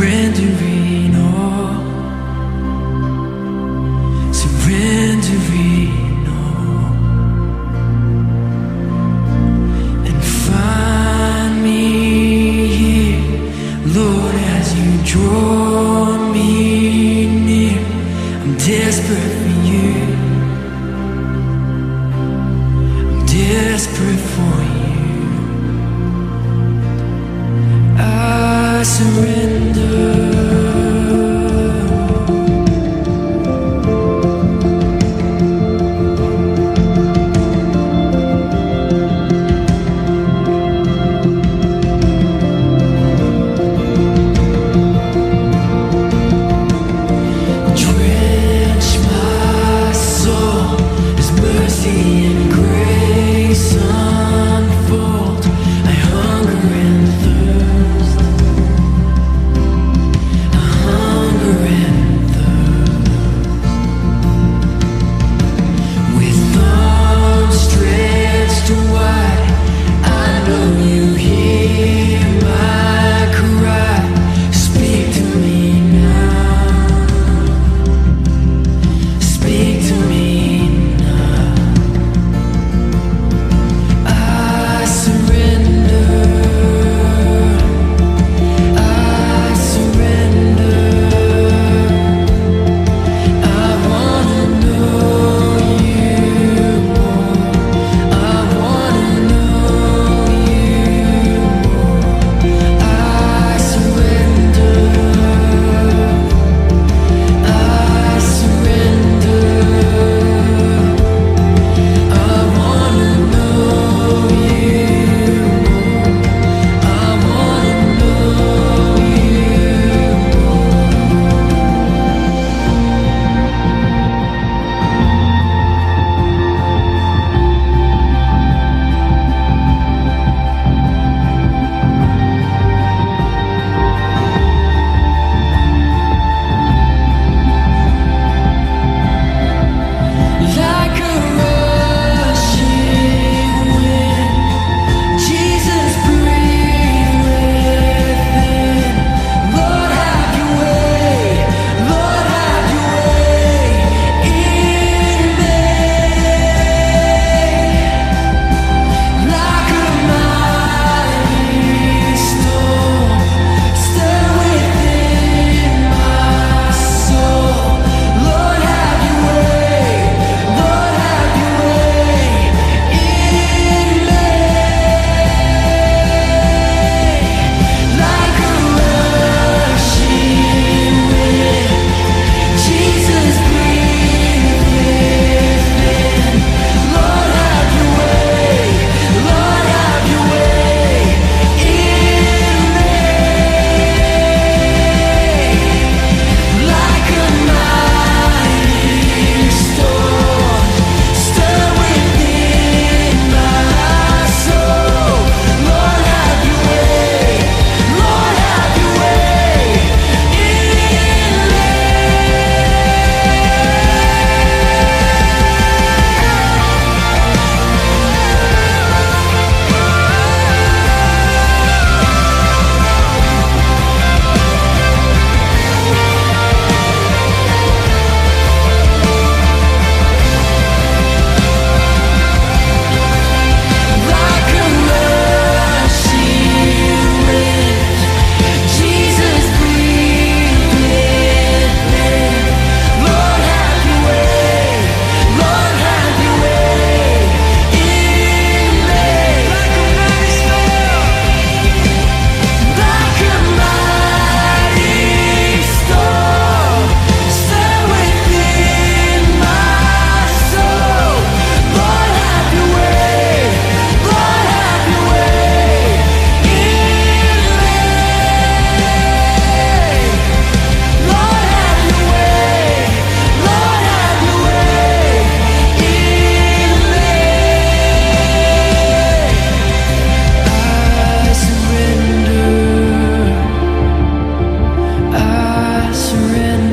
surrendering all, surrendering all, and find me here, Lord, as you draw me near. I'm desperate for you, I'm desperate for you. I surrender. Drench my soul as mercy and grace unfold. I hunger and thirst. I hunger and thirst. With arms stretched wide, I know you hear my cry. Speak to me now. Speak to me now. I surrender. I surrender. I wanna know you more. I wanna know you more. I surrender. I surrender. I wanna know you more. I wanna know you like a rushing wind. Jesus, breathe within. Lord, have your way. Lord, have your way in me. Like a mighty storm, stir within my soul. Lord, have your way. Lord, have your way in me. Like a rushing wind, Jesus, breathe within. Lord, have your way. Lord, have your way in me. Like a mighty storm, stir within my soul. Lord, have your way. Lord, have your way in me. Like a rushing wind, Jesus, breathe within. Lord, have your way. Lord, have your way in me. Like a mighty storm. Like a mighty storm, stir within my soul. Lord, have your way. Lord, have your way in me. Lord, have your way. Lord, have your way in me. I surrender. I surrender.